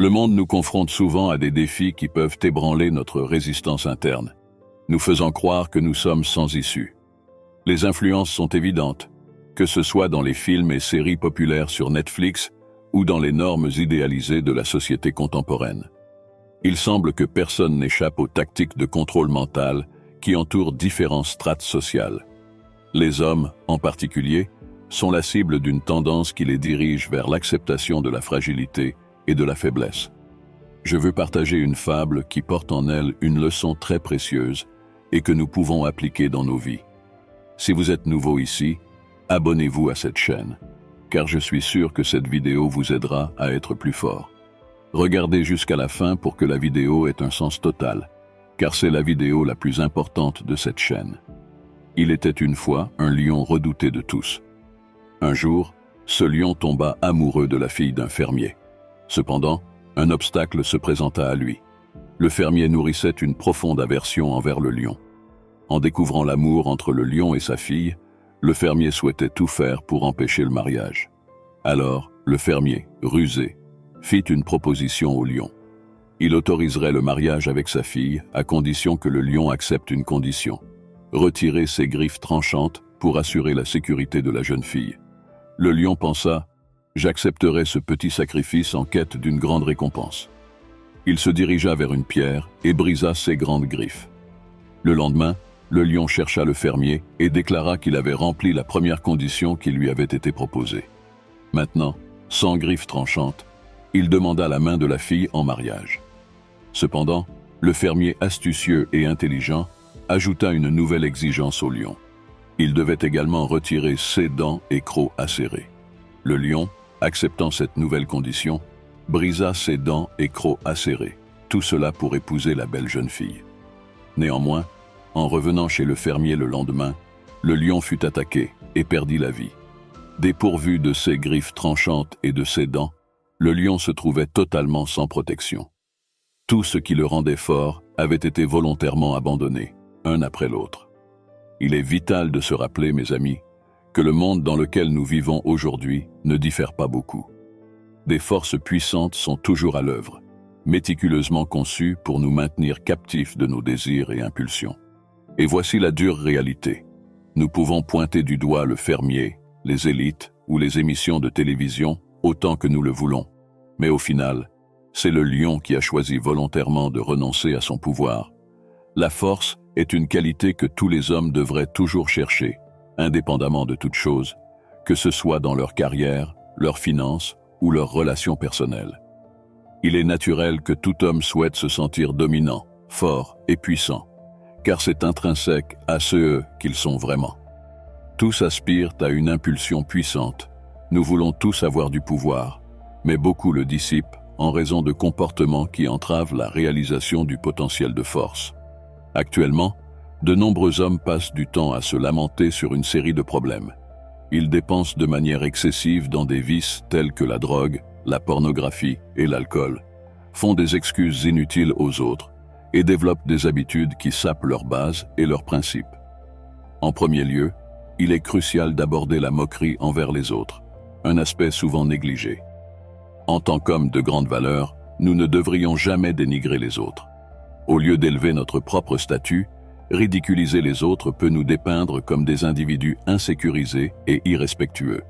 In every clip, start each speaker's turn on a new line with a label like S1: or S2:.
S1: Le monde nous confronte souvent à des défis qui peuvent ébranler notre résistance interne, nous faisant croire que nous sommes sans issue. Les influences sont évidentes, que ce soit dans les films et séries populaires sur Netflix ou dans les normes idéalisées de la société contemporaine. Il semble que personne n'échappe aux tactiques de contrôle mental qui entourent différentes strates sociales. Les hommes, en particulier, sont la cible d'une tendance qui les dirige vers l'acceptation de la fragilité et de la faiblesse. Je veux partager une fable qui porte en elle une leçon très précieuse et que nous pouvons appliquer dans nos vies. Si vous êtes nouveau ici, abonnez-vous à cette chaîne, car je suis sûr que cette vidéo vous aidera à être plus fort. Regardez jusqu'à la fin pour que la vidéo ait un sens total, car c'est la vidéo la plus importante de cette chaîne. Il était une fois un lion redouté de tous. Un jour, ce lion tomba amoureux de la fille d'un fermier. Cependant, un obstacle se présenta à lui. Le fermier nourrissait une profonde aversion envers le lion. En découvrant l'amour entre le lion et sa fille, le fermier souhaitait tout faire pour empêcher le mariage. Alors, le fermier, rusé, fit une proposition au lion. Il autoriserait le mariage avec sa fille à condition que le lion accepte une condition: retirer ses griffes tranchantes pour assurer la sécurité de la jeune fille. Le lion pensa: j'accepterai ce petit sacrifice en quête d'une grande récompense. Il se dirigea vers une pierre et brisa ses grandes griffes. Le lendemain, le lion chercha le fermier et déclara qu'il avait rempli la première condition qui lui avait été proposée. Maintenant, sans griffes tranchantes, il demanda la main de la fille en mariage. Cependant, le fermier astucieux et intelligent ajouta une nouvelle exigence au lion. Il devait également retirer ses dents et crocs acérés. Le lion, acceptant cette nouvelle condition, brisa ses dents et crocs acérés, tout cela pour épouser la belle jeune fille. Néanmoins, en revenant chez le fermier le lendemain, le lion fut attaqué et perdit la vie. Dépourvu de ses griffes tranchantes et de ses dents, le lion se trouvait totalement sans protection. Tout ce qui le rendait fort avait été volontairement abandonné, un après l'autre. Il est vital de se rappeler, mes amis, que le monde dans lequel nous vivons aujourd'hui ne diffère pas beaucoup. Des forces puissantes sont toujours à l'œuvre, méticuleusement conçues pour nous maintenir captifs de nos désirs et impulsions. Et voici la dure réalité. Nous pouvons pointer du doigt le fermier, les élites ou les émissions de télévision autant que nous le voulons. Mais au final, c'est le lion qui a choisi volontairement de renoncer à son pouvoir. La force est une qualité que tous les hommes devraient toujours chercher, indépendamment de toute chose, que ce soit dans leur carrière, leurs finances ou leurs relations personnelles. Il est naturel que tout homme souhaite se sentir dominant, fort et puissant, car c'est intrinsèque à ceux qu'ils sont vraiment. Tous aspirent à une impulsion puissante. Nous voulons tous avoir du pouvoir, mais beaucoup le dissipent en raison de comportements qui entravent la réalisation du potentiel de force. Actuellement, de nombreux hommes passent du temps à se lamenter sur une série de problèmes. Ils dépensent de manière excessive dans des vices tels que la drogue, la pornographie et l'alcool, font des excuses inutiles aux autres et développent des habitudes qui sapent leurs bases et leurs principes. En premier lieu, il est crucial d'aborder la moquerie envers les autres, un aspect souvent négligé. En tant qu'hommes de grande valeur, nous ne devrions jamais dénigrer les autres. Au lieu d'élever notre propre statut, ridiculiser les autres peut nous dépeindre comme des individus insécurisés et irrespectueux.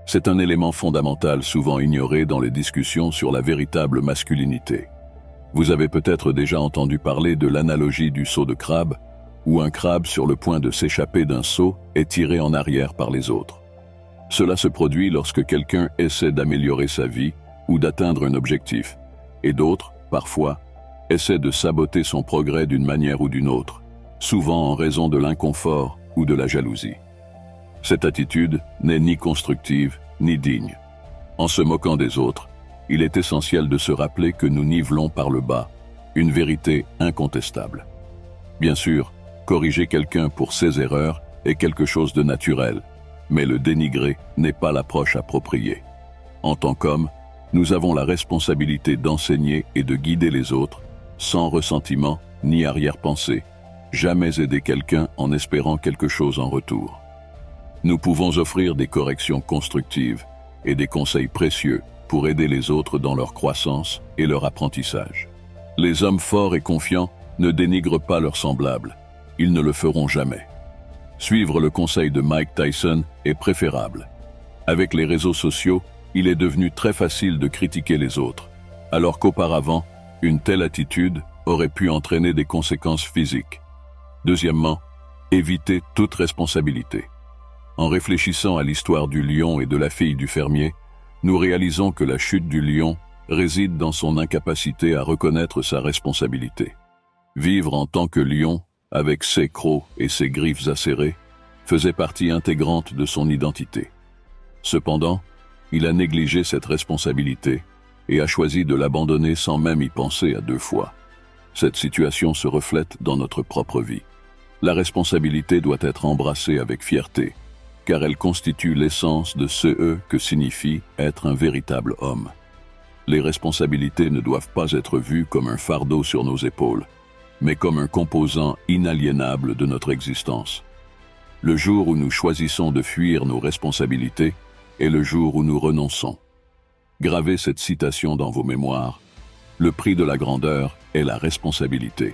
S1: C'est un élément fondamental souvent ignoré dans les discussions sur la véritable masculinité. Vous avez peut-être déjà entendu parler de l'analogie du seau de crabe, où un crabe sur le point de s'échapper d'un seau est tiré en arrière par les autres. Cela se produit lorsque quelqu'un essaie d'améliorer sa vie ou d'atteindre un objectif, et d'autres, parfois, essaient de saboter son progrès d'une manière ou d'une autre, souvent en raison de l'inconfort ou de la jalousie. Cette attitude n'est ni constructive ni digne. En se moquant des autres, il est essentiel de se rappeler que nous nivelons par le bas, une vérité incontestable. Bien sûr, corriger quelqu'un pour ses erreurs est quelque chose de naturel, mais le dénigrer n'est pas l'approche appropriée. En tant qu'hommes, nous avons la responsabilité d'enseigner et de guider les autres, sans ressentiment ni arrière-pensée, jamais aider quelqu'un en espérant quelque chose en retour. Nous pouvons offrir des corrections constructives et des conseils précieux, pour aider les autres dans leur croissance et leur apprentissage. Les hommes forts et confiants ne dénigrent pas leurs semblables. Ils ne le feront jamais. Suivre le conseil de Mike Tyson est préférable. Avec les réseaux sociaux, il est devenu très facile de critiquer les autres, alors qu'auparavant, une telle attitude aurait pu entraîner des conséquences physiques. Deuxièmement, éviter toute responsabilité. En réfléchissant à l'histoire du lion et de la fille du fermier, nous réalisons que la chute du lion réside dans son incapacité à reconnaître sa responsabilité. Vivre en tant que lion, avec ses crocs et ses griffes acérées, faisait partie intégrante de son identité. Cependant, il a négligé cette responsabilité et a choisi de l'abandonner sans même y penser à 2 fois. Cette situation se reflète dans notre propre vie. La responsabilité doit être embrassée avec fierté, car elle constitue l'essence de ce que signifie être un véritable homme. Les responsabilités ne doivent pas être vues comme un fardeau sur nos épaules, mais comme un composant inaliénable de notre existence. Le jour où nous choisissons de fuir nos responsabilités est le jour où nous renonçons. Gravez cette citation dans vos mémoires. Le prix de la grandeur est la responsabilité.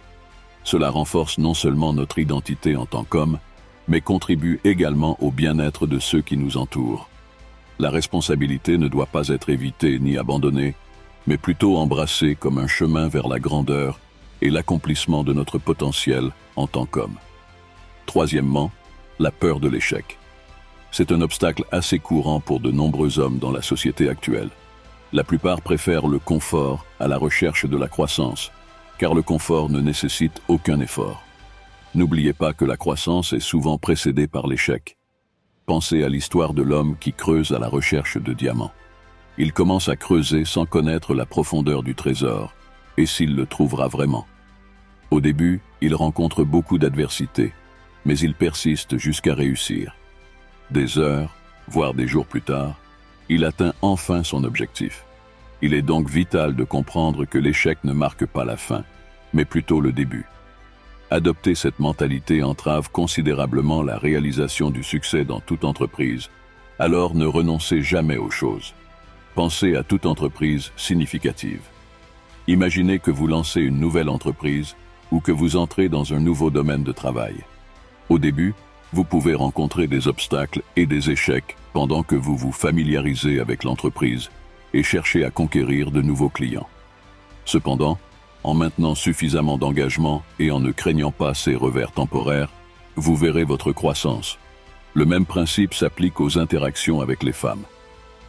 S1: Cela renforce non seulement notre identité en tant qu'homme, mais contribue également au bien-être de ceux qui nous entourent. La responsabilité ne doit pas être évitée ni abandonnée, mais plutôt embrassée comme un chemin vers la grandeur et l'accomplissement de notre potentiel en tant qu'homme. Troisièmement, la peur de l'échec. C'est un obstacle assez courant pour de nombreux hommes dans la société actuelle. La plupart préfèrent le confort à la recherche de la croissance, car le confort ne nécessite aucun effort. N'oubliez pas que la croissance est souvent précédée par l'échec. Pensez à l'histoire de l'homme qui creuse à la recherche de diamants. Il commence à creuser sans connaître la profondeur du trésor, et s'il le trouvera vraiment. Au début, il rencontre beaucoup d'adversités, mais il persiste jusqu'à réussir. Des heures, voire des jours plus tard, il atteint enfin son objectif. Il est donc vital de comprendre que l'échec ne marque pas la fin, mais plutôt le début. Adopter cette mentalité entrave considérablement la réalisation du succès dans toute entreprise, alors ne renoncez jamais aux choses. Pensez à toute entreprise significative. Imaginez que vous lancez une nouvelle entreprise ou que vous entrez dans un nouveau domaine de travail. Au début, vous pouvez rencontrer des obstacles et des échecs pendant que vous vous familiarisez avec l'entreprise et cherchez à conquérir de nouveaux clients. Cependant, en maintenant suffisamment d'engagement et en ne craignant pas ces revers temporaires, vous verrez votre croissance. Le même principe s'applique aux interactions avec les femmes.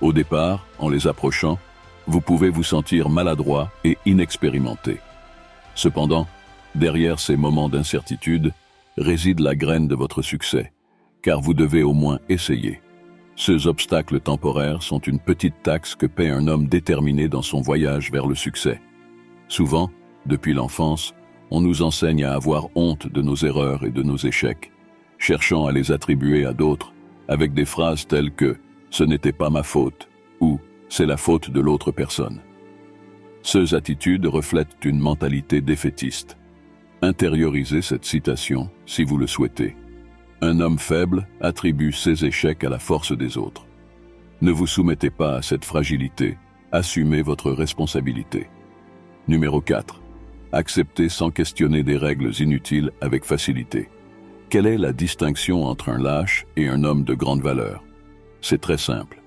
S1: Au départ, en les approchant, vous pouvez vous sentir maladroit et inexpérimenté. Cependant, derrière ces moments d'incertitude, réside la graine de votre succès, car vous devez au moins essayer. Ces obstacles temporaires sont une petite taxe que paie un homme déterminé dans son voyage vers le succès. Souvent, depuis l'enfance, on nous enseigne à avoir honte de nos erreurs et de nos échecs, cherchant à les attribuer à d'autres, avec des phrases telles que « ce n'était pas ma faute » ou « c'est la faute de l'autre personne ». Ces attitudes reflètent une mentalité défaitiste. Intériorisez cette citation si vous le souhaitez. Un homme faible attribue ses échecs à la force des autres. Ne vous soumettez pas à cette fragilité, assumez votre responsabilité. Numéro 4. Acceptez sans questionner des règles inutiles avec facilité. Quelle est la distinction entre un lâche et un homme de grande valeur? C'est très simple.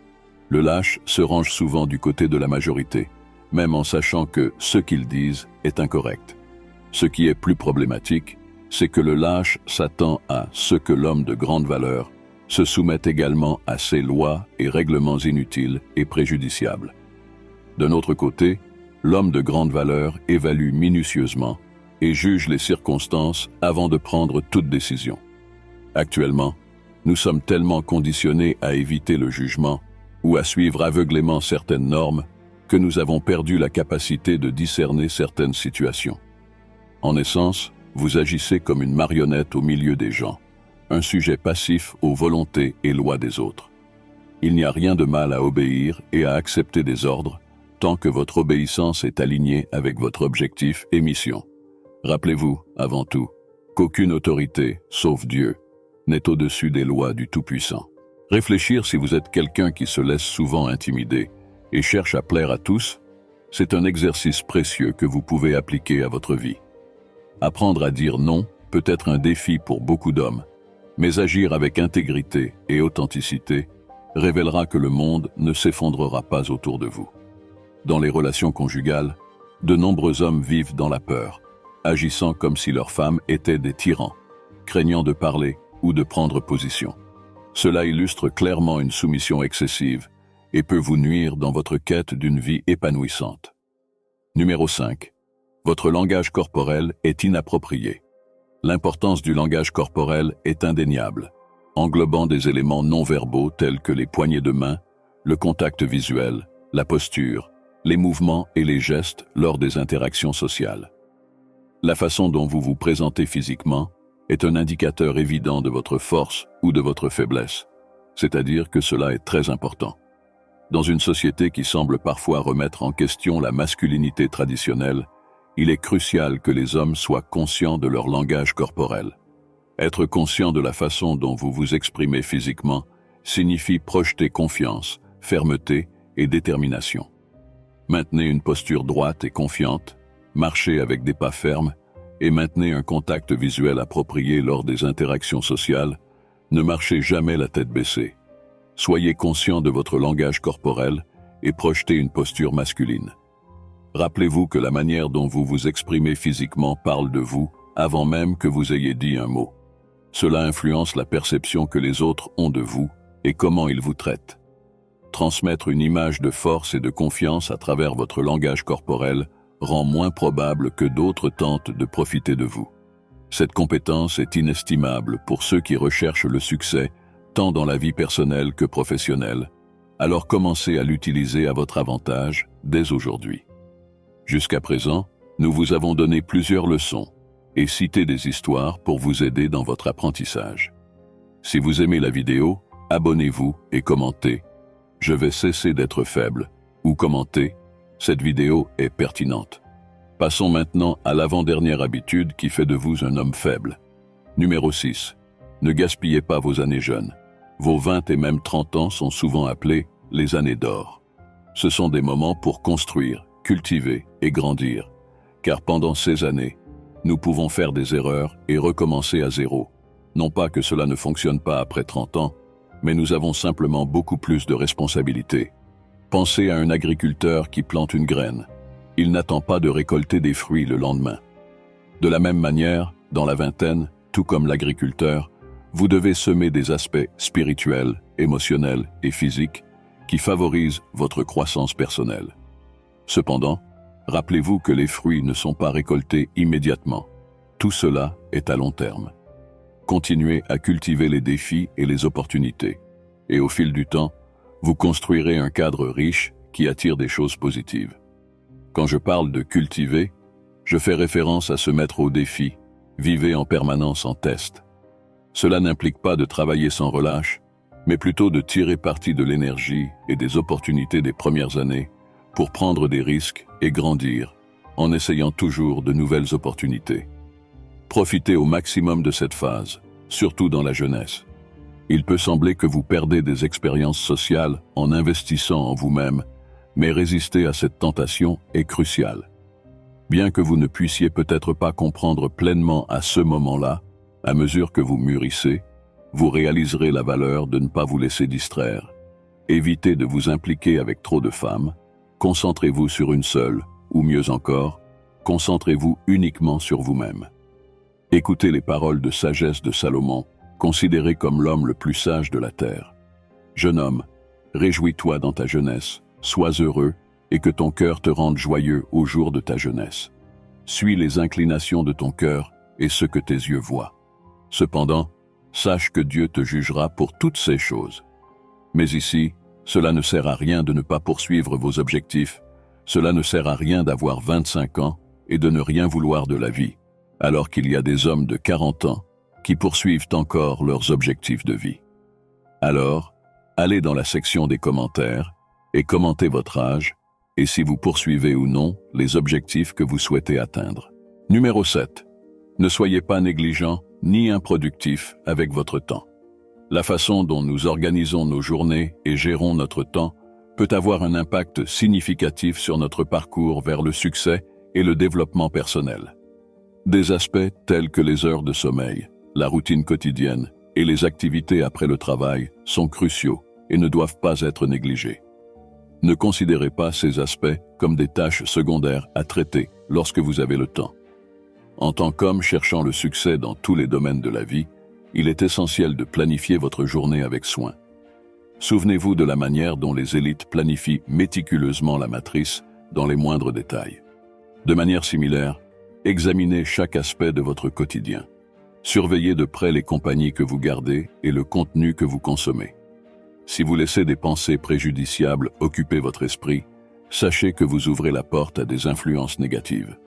S1: Le lâche se range souvent du côté de la majorité, même en sachant que ce qu'ils disent est incorrect. Ce qui est plus problématique, c'est que le lâche s'attend à ce que l'homme de grande valeur se soumette également à ses lois et règlements inutiles et préjudiciables. D'un autre côté, l'homme de grande valeur évalue minutieusement et juge les circonstances avant de prendre toute décision. Actuellement, nous sommes tellement conditionnés à éviter le jugement ou à suivre aveuglément certaines normes que nous avons perdu la capacité de discerner certaines situations. En essence, vous agissez comme une marionnette au milieu des gens, un sujet passif aux volontés et lois des autres. Il n'y a rien de mal à obéir et à accepter des ordres, tant que votre obéissance est alignée avec votre objectif et mission. Rappelez-vous, avant tout, qu'aucune autorité, sauf Dieu, n'est au-dessus des lois du Tout-Puissant. Réfléchir si vous êtes quelqu'un qui se laisse souvent intimider et cherche à plaire à tous, c'est un exercice précieux que vous pouvez appliquer à votre vie. Apprendre à dire non peut être un défi pour beaucoup d'hommes, mais agir avec intégrité et authenticité révélera que le monde ne s'effondrera pas autour de vous. Dans les relations conjugales, de nombreux hommes vivent dans la peur, agissant comme si leurs femmes étaient des tyrans, craignant de parler ou de prendre position. Cela illustre clairement une soumission excessive et peut vous nuire dans votre quête d'une vie épanouissante. Numéro 5. Votre langage corporel est inapproprié. L'importance du langage corporel est indéniable, englobant des éléments non-verbaux tels que les poignées de main, le contact visuel, la posture, les mouvements et les gestes lors des interactions sociales. La façon dont vous vous présentez physiquement est un indicateur évident de votre force ou de votre faiblesse, c'est-à-dire que cela est très important. Dans une société qui semble parfois remettre en question la masculinité traditionnelle, il est crucial que les hommes soient conscients de leur langage corporel. Être conscient de la façon dont vous vous exprimez physiquement signifie projeter confiance, fermeté et détermination. Maintenez une posture droite et confiante, marchez avec des pas fermes et maintenez un contact visuel approprié lors des interactions sociales. Ne marchez jamais la tête baissée. Soyez conscient de votre langage corporel et projetez une posture masculine. Rappelez-vous que la manière dont vous vous exprimez physiquement parle de vous avant même que vous ayez dit un mot. Cela influence la perception que les autres ont de vous et comment ils vous traitent. Transmettre une image de force et de confiance à travers votre langage corporel rend moins probable que d'autres tentent de profiter de vous. Cette compétence est inestimable pour ceux qui recherchent le succès, tant dans la vie personnelle que professionnelle, alors commencez à l'utiliser à votre avantage dès aujourd'hui. Jusqu'à présent, nous vous avons donné plusieurs leçons et cité des histoires pour vous aider dans votre apprentissage. Si vous aimez la vidéo, abonnez-vous et commentez « Je vais cesser d'être faible » ou commentez « Cette vidéo est pertinente ». Passons maintenant à l'avant-dernière habitude qui fait de vous un homme faible. Numéro 6. Ne gaspillez pas vos années jeunes. Vos 20 et même 30 ans sont souvent appelés les années d'or. Ce sont des moments pour construire, cultiver et grandir, car pendant ces années, nous pouvons faire des erreurs et recommencer à zéro. Non pas que cela ne fonctionne pas après 30 ans, mais nous avons simplement beaucoup plus de responsabilités. Pensez à un agriculteur qui plante une graine. Il n'attend pas de récolter des fruits le lendemain. De la même manière, dans la vingtaine, tout comme l'agriculteur, vous devez semer des aspects spirituels, émotionnels et physiques qui favorisent votre croissance personnelle. Cependant, rappelez-vous que les fruits ne sont pas récoltés immédiatement. Tout cela est à long terme. Continuez à cultiver les défis et les opportunités. Et au fil du temps, vous construirez un cadre riche qui attire des choses positives. Quand je parle de cultiver, je fais référence à se mettre au défi, vivez en permanence en test. Cela n'implique pas de travailler sans relâche, mais plutôt de tirer parti de l'énergie et des opportunités des premières années pour prendre des risques et grandir, en essayant toujours de nouvelles opportunités. Profitez au maximum de cette phase, surtout dans la jeunesse. Il peut sembler que vous perdez des expériences sociales en investissant en vous-même, mais résister à cette tentation est crucial. Bien que vous ne puissiez peut-être pas comprendre pleinement à ce moment-là, à mesure que vous mûrissez, vous réaliserez la valeur de ne pas vous laisser distraire. Évitez de vous impliquer avec trop de femmes, concentrez-vous sur une seule, ou mieux encore, concentrez-vous uniquement sur vous-même. Écoutez les paroles de sagesse de Salomon, considéré comme l'homme le plus sage de la terre. Jeune homme, réjouis-toi dans ta jeunesse, sois heureux et que ton cœur te rende joyeux au jour de ta jeunesse. Suis les inclinations de ton cœur et ce que tes yeux voient. Cependant, sache que Dieu te jugera pour toutes ces choses. Mais ici, cela ne sert à rien de ne pas poursuivre vos objectifs, cela ne sert à rien d'avoir 25 ans et de ne rien vouloir de la vie, alors qu'il y a des hommes de 40 ans qui poursuivent encore leurs objectifs de vie. Alors, allez dans la section des commentaires et commentez votre âge et si vous poursuivez ou non les objectifs que vous souhaitez atteindre. Numéro 7. Ne soyez pas négligent ni improductif avec votre temps. La façon dont nous organisons nos journées et gérons notre temps peut avoir un impact significatif sur notre parcours vers le succès et le développement personnel. Des aspects tels que les heures de sommeil, la routine quotidienne et les activités après le travail sont cruciaux et ne doivent pas être négligés. Ne considérez pas ces aspects comme des tâches secondaires à traiter lorsque vous avez le temps. En tant qu'homme cherchant le succès dans tous les domaines de la vie, il est essentiel de planifier votre journée avec soin. Souvenez-vous de la manière dont les élites planifient méticuleusement la matrice dans les moindres détails. De manière similaire, examinez chaque aspect de votre quotidien. Surveillez de près les compagnies que vous gardez et le contenu que vous consommez. Si vous laissez des pensées préjudiciables occuper votre esprit, sachez que vous ouvrez la porte à des influences négatives.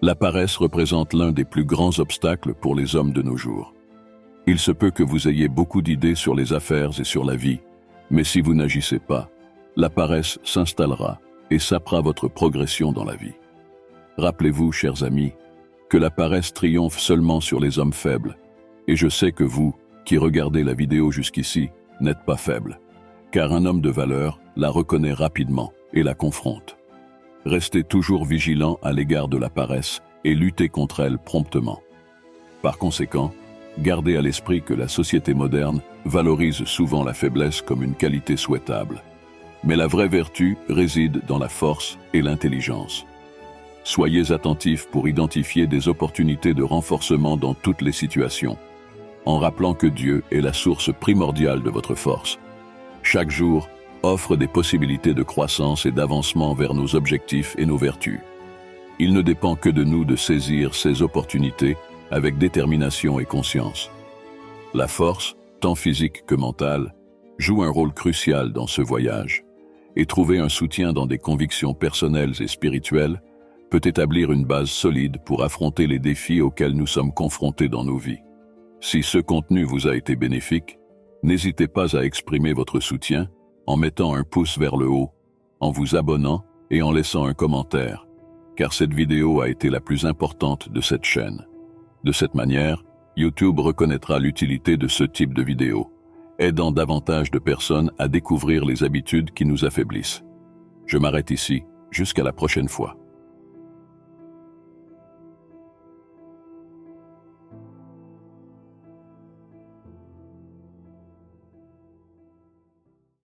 S1: La paresse représente l'un des plus grands obstacles pour les hommes de nos jours. Il se peut que vous ayez beaucoup d'idées sur les affaires et sur la vie, mais si vous n'agissez pas, la paresse s'installera et sapera votre progression dans la vie. Rappelez-vous, chers amis, que la paresse triomphe seulement sur les hommes faibles, et je sais que vous, qui regardez la vidéo jusqu'ici, n'êtes pas faible, car un homme de valeur la reconnaît rapidement et la confronte. Restez toujours vigilant à l'égard de la paresse et luttez contre elle promptement. Par conséquent, gardez à l'esprit que la société moderne valorise souvent la faiblesse comme une qualité souhaitable. Mais la vraie vertu réside dans la force et l'intelligence. Soyez attentifs pour identifier des opportunités de renforcement dans toutes les situations, en rappelant que Dieu est la source primordiale de votre force. Chaque jour offre des possibilités de croissance et d'avancement vers nos objectifs et nos vertus. Il ne dépend que de nous de saisir ces opportunités avec détermination et conscience. La force, tant physique que mentale, joue un rôle crucial dans ce voyage, et trouver un soutien dans des convictions personnelles et spirituelles peut établir une base solide pour affronter les défis auxquels nous sommes confrontés dans nos vies. Si ce contenu vous a été bénéfique, n'hésitez pas à exprimer votre soutien en mettant un pouce vers le haut, en vous abonnant et en laissant un commentaire, car cette vidéo a été la plus importante de cette chaîne. De cette manière, YouTube reconnaîtra l'utilité de ce type de vidéo, aidant davantage de personnes à découvrir les habitudes qui nous affaiblissent. Je m'arrête ici, jusqu'à la prochaine fois.